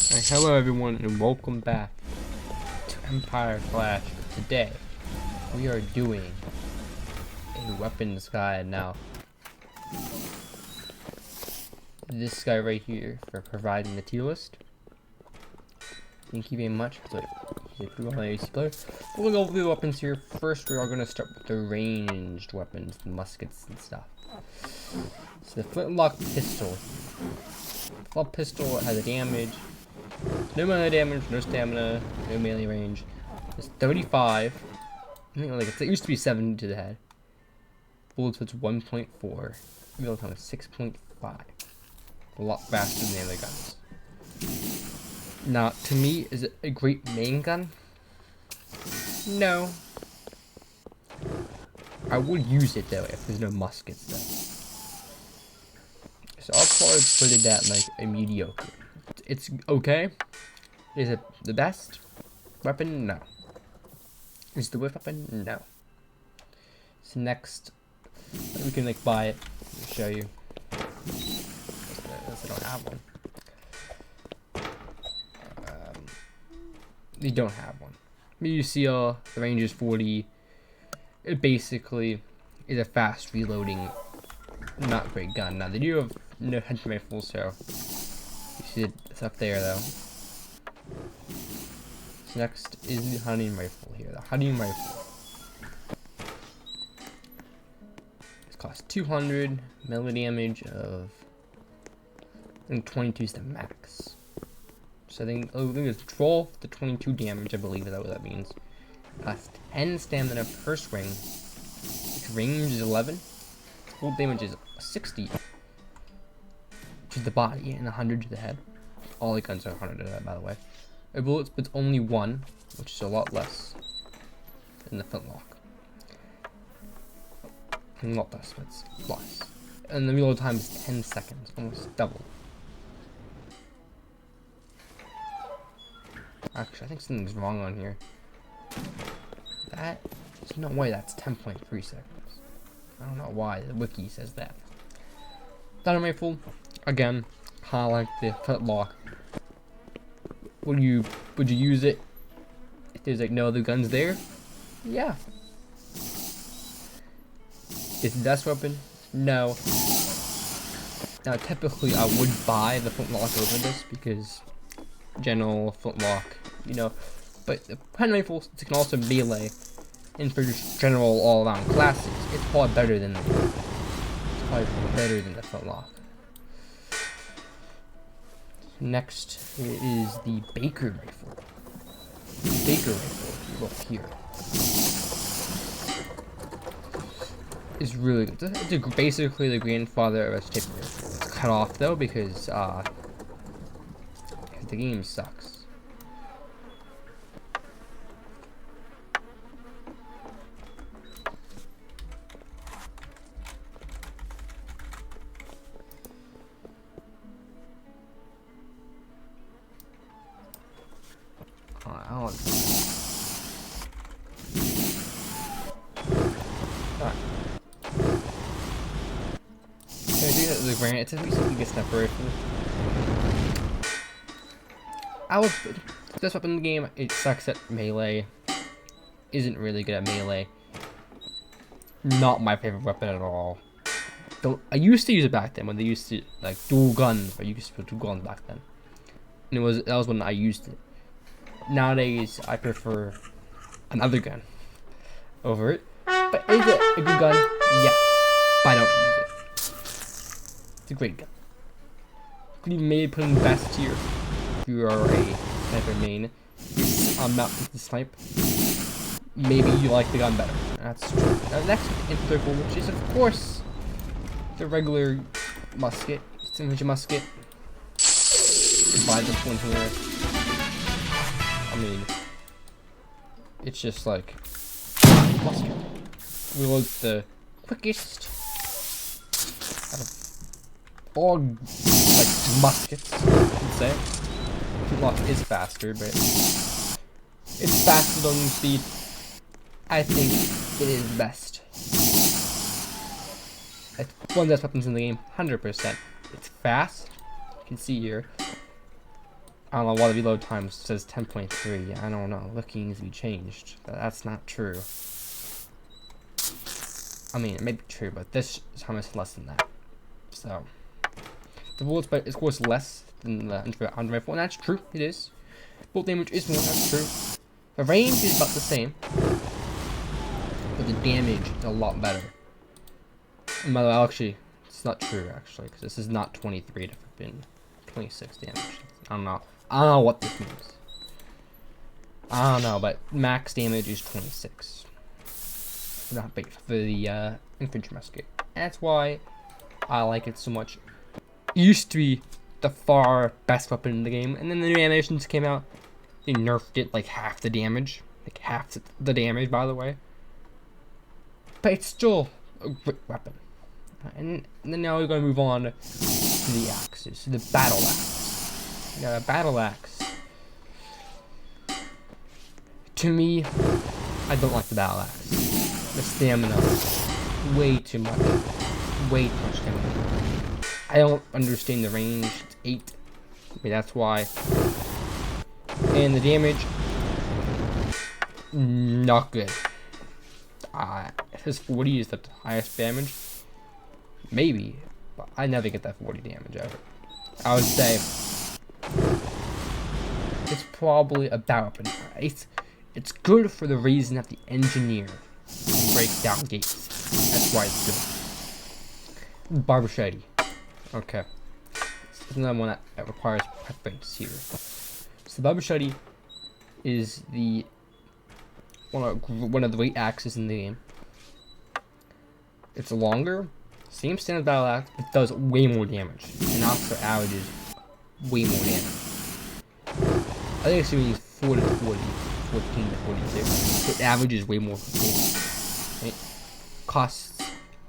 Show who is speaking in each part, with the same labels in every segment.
Speaker 1: Hello everyone and welcome back to Empire Clash. Today we are doing a weapons guide. Now this guy right here for providing the tier list. Thank you very much. So if you want an AC player, we'll go through the weapons here. First we are going to start with the ranged weapons, the muskets and stuff. So the flintlock pistol. Flintlock pistol has a damage. No melee damage, no stamina, no melee range. It's 35. I think like it used to be 70 to the head. Bullets was 1.4. Real time is 6.5. A lot faster than the other guns. Now, to me, is it a great main gun? No. I would use it though if there's no muskets though. So I'll probably put it at like a mediocre. It's okay. Is it the best weapon? No. Is the whip weapon? No. So next, we can like buy it. I'll show you. Unless I don't have one. You don't have one. You see, the range is 40. It basically is a fast reloading, not great gun. Now they do have no hunting rifles, so you see it's up there though. So next is the hunting rifle here. The hunting rifle. This costs 200 melee damage of, I think 22 is the max. So I think it's 12 to 22 damage. I believe is that what that means. Costs 10 stamina per swing. Its range is 11. Full damage is 60 to the body and 100 to the head. All the guns are 100 to the head, by the way. A bullet spits only 1, which is a lot less than the flintlock. Not less, but it's plus. And the reload time is 10 seconds, almost double. Actually, I think something's wrong on here. There's no way that's 10.3 seconds. I don't know why the wiki says that. Dynamite rifle, again, kind of like the flintlock. Would you use it if there's like no other guns there? Yeah. Is it the best weapon? No. Now typically I would buy the flintlock over this because general flintlock, you know, but the hand rifle, it can also melee, and for just general all-around classes, it's probably better than the flintlock. Next is the Baker rifle. The Baker rifle, if you look here, is really good. It's basically the grandfather of a tape rifle. It's cut off though because the game sucks. The granite, it's at least you get sniper rifle. This weapon in the game, it sucks at melee. Isn't really good at melee. Not my favorite weapon at all. I used to use it back then when they used to like dual guns. I used to put dual guns back then, and that was when I used it. Nowadays, I prefer another gun over it. But is it a good gun? Yeah, but I don't use it. It's a great gun. Could you maybe put in best tier if you are a sniper main? I'm not with the snipe. Maybe you like the gun better. That's true. Now, next infantry rifle, which is of course the regular musket. It's an infantry musket. Buy this one here. I mean, it's just like musket. Reloads the quickest out of all like muskets, you could say. Flintlock is faster, but it's faster than speed. I think it is best. It's one of the best weapons in the game, 100%. It's fast, you can see here. I don't know why the reload time says 10.3. I don't know. Looking needs to be changed. That's not true. I mean, it may be true, but this time is less than that. So, the bullet is of course less than the under rifle, and that's true. It is. Bullet damage is more. That's true. The range is about the same, but the damage is a lot better. Well, actually, it's not true actually, because this is not 23. It would have been 26 damage. I don't know. I don't know what this means. I don't know, but max damage is 26. Not big for the infantry musket. That's why I like it so much. It used to be the far best weapon in the game, and then the new animations came out. They nerfed it like half the damage. Like half the damage, by the way. But it's still a great weapon. And then now we're going to move on to the axes, to the battle axe. We got a battle axe. To me, I don't like the battle axe. The stamina, way too much stamina. I don't understand the range. It's 8. I mean, that's why. And the damage, not good. His 40 is the highest damage. Maybe, but I never get that 40 damage ever. I would say it's probably a battle weapon. It's good for the reason that the engineer breaks down gates. That's why it's good. Barbachety. Okay. This is another one that requires preference here. So the Barbachety is the one of the great axes in the game. It's longer, same standard battle axe, but does way more damage, and also averages way more damage. I think it's between 4 to 40, 14 to 46. It averages way more damage. It costs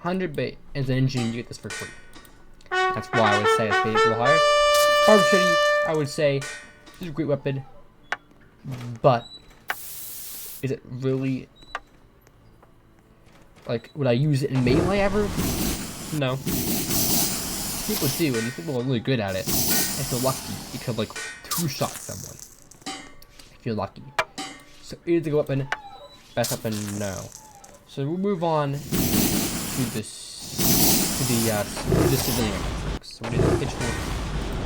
Speaker 1: 100, but as an engineer, you get this for free. That's why I would say it's paid a little higher. Barbachety, I would say, is a great weapon, but is it really, like, would I use it in melee ever? No. People do, and people are really good at it. If you're lucky, you could, like, two-shot someone. If you're lucky. So, is it a weapon? Best weapon? No. So, we'll move on to this, to the civilian weapons. So, we did the pitchfork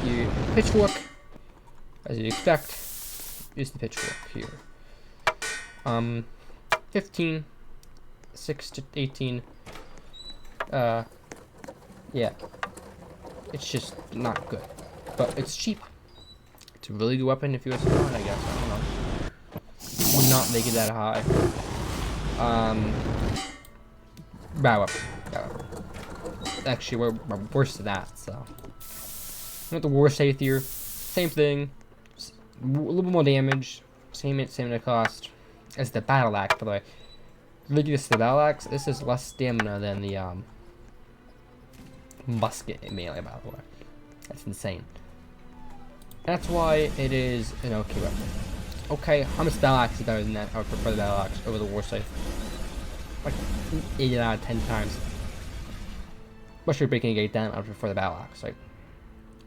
Speaker 1: here. Pitchfork, as you'd expect, is the pitchfork here. 15, 6 to 18. Yeah. It's just not good. But it's cheap. It's a really good weapon if you was fun, I guess. I don't know. Would not make it that high. Bad weapon. Bad weapon. Actually, we're worse than that, so. Not the worst safe here. Same thing. A little bit more damage. Same cost as the battle axe, by the way. Looking at the battle axe, this is less stamina than the musket in melee, by the way. That's insane. That's why it is an okay weapon. Okay, how much battle axe is better than that? I would prefer the battle axe over the war scythe. Like 8 out of 10 times. Especially breaking a gate down, I would prefer the battle axe. Right?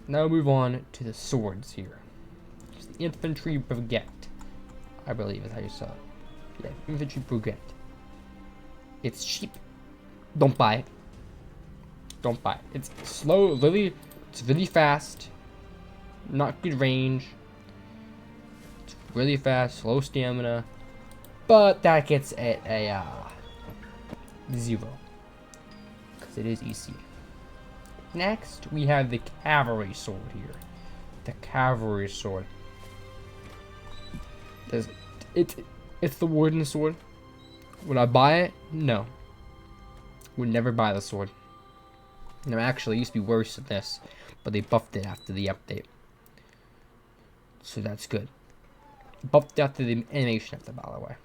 Speaker 1: Now we'll move on to the swords here. It's the infantry brigade, I believe is how you saw it. Yeah, infantry brigade. It's cheap. Don't buy it. Don't buy it. It's slow, it's really fast. Not good range. It's really fast, slow stamina. But that gets it a 0. Because it is EC. Next, we have the cavalry sword here. The cavalry sword. It's the wooden sword. Would I buy it? No. Would never buy the sword. No, actually, it used to be worse than this, but they buffed it after the update. So that's good. Buffed after the animation after, by the way.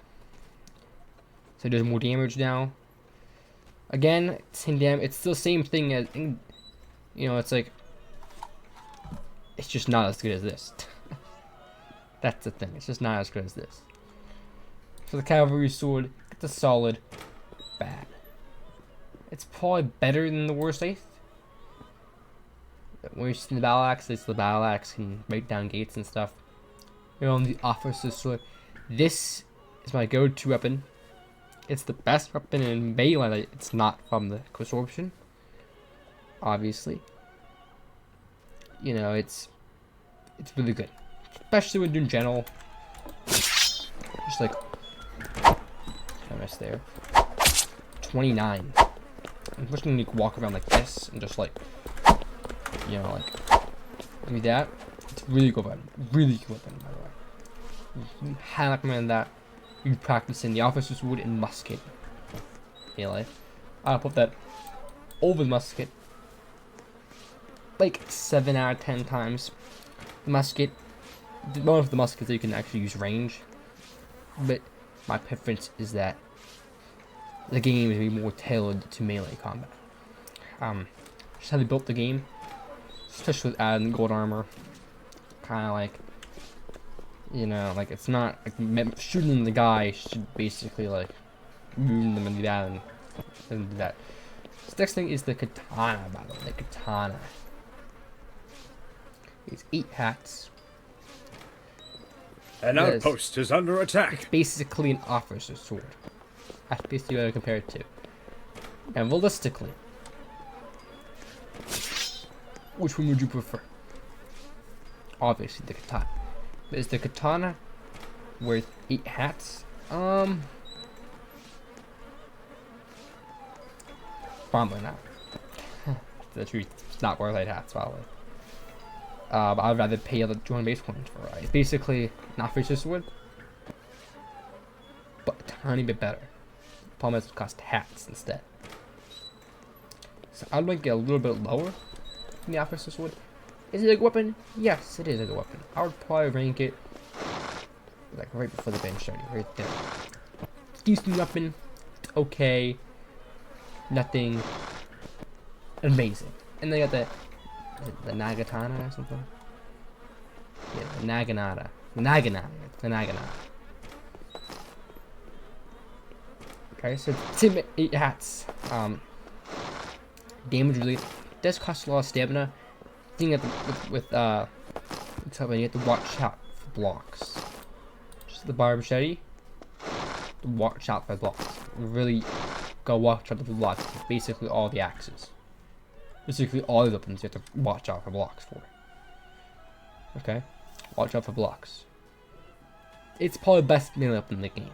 Speaker 1: So it does more damage now. Again, same damage. It's still the same thing as, you know, it's like, it's just not as good as this. That's the thing. It's just not as good as this. So the cavalry sword, it's a solid bad. It's probably better than the war scythe. when you're using the battle axe, it's the battle axe can break down gates and stuff. You're on the officer's sword. This is my go-to weapon. It's the best weapon in melee. It's not from the absorption, obviously. You know, it's really good, especially when doing general. Just like I missed there. 29. I'm just gonna walk around like this and just like, you know, like do that. It's really good weapon. Really good weapon, by the way. Highly recommend that you practice in the officer's wood and musket. Melee. I'll put that over the musket like 7 out of 10 times. The musket, one of the muskets that you can actually use range, but my preference is that the game is be more tailored to melee combat. Just how they built the game, especially with adding gold armor, kind of like, you know, like it's not like shooting the guy should basically like wound them and that and do that. This next thing is the katana, by the way. The katana. It's 8 hats.
Speaker 2: An outpost is under attack.
Speaker 1: It's basically an officer's sword. That's basically what I compare it to. And realistically, which one would you prefer? Obviously the katana. But is the katana worth 8 hats? Probably not. The truth, it's not worth 8 hats, probably. But I'd rather pay the 200 base points for it. It's basically an officer's sword, but a tiny bit better. The problem is it costs hats instead. So I'd like it a little bit lower than the officer's sword. Is it a good weapon? Yes, it is a good weapon. I would probably rank it like right before the bench 30, right there. Decent weapon, it's okay, nothing amazing. And they got the Nagatana or something. Yeah, the Naginata. The Naginata. Okay, so Tim 8 hats. Damage really does cost a lot of stamina. Thing that with you have to watch out for blocks. Just the bar machete. Watch out for blocks. Really go watch out for blocks. Basically all the axes. Basically all the weapons you have to watch out for blocks for. Okay? Watch out for blocks. It's probably the best melee weapon in the game.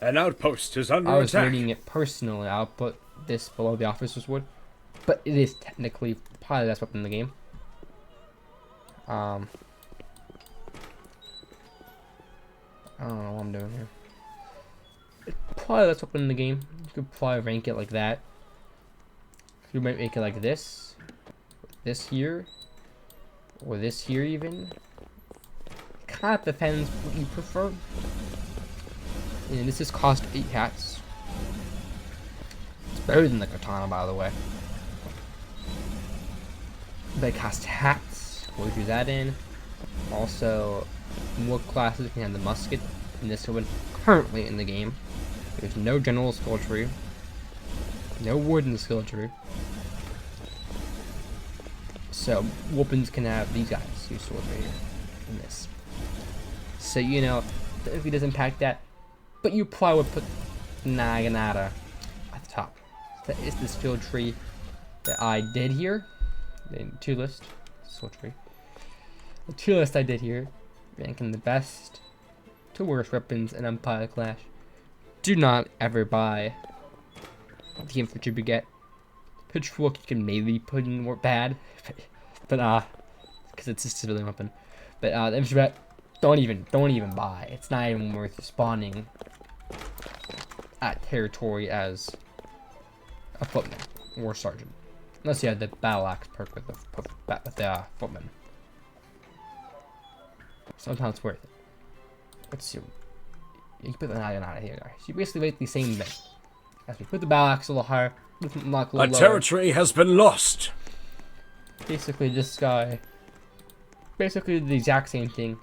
Speaker 2: An outpost is under
Speaker 1: I was
Speaker 2: attack.
Speaker 1: rating it personally. I'll put this below the officer's wood. But it is technically probably the best weapon in the game. I don't know what I'm doing here. It's probably the best weapon in the game. You could probably rank it like that. You might make it like this here, or this here even. Kind of depends what you prefer. And this is cost 8 hats. It's better than the katana, by the way. But it costs hats. We'll do that in. Also, more classes can have the musket in this one currently in the game. There's no general skill tree. No wood in the skill tree. So, weapons can have these guys, use swords right here, in this. So, you know, technically doesn't impact that, but you probably would put Naginata at the top. So that is the skill tree that I did here. The tier list, skill tree. The tier list I did here, ranking the best to worst weapons in Empire Clash. Do not ever buy the infantry baguette. Pitchfork you can maybe put in more bad, but because it's a civilian weapon. But the infantry baguette, don't even buy. It's not even worth spawning at territory as a footman or sergeant, unless you have the battle axe perk with the footman. Sometimes it's worth it. Let's see. You can put the Naginata here, guys. You basically make the same thing. As we put the battle axe a little higher, lock a little lower.
Speaker 2: Territory has been lost.
Speaker 1: Basically, this guy. Basically, the exact same thing.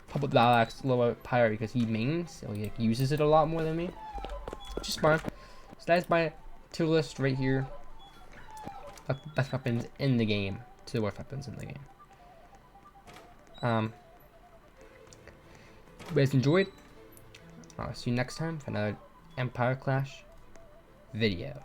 Speaker 1: Put the battle axe a little higher because he mains, so he like, uses it a lot more than me. Which is fine. So that's my tier list right here. best weapons in the game to the worst weapons in the game. If you guys enjoyed, I'll see you next time for another Empire Clash video.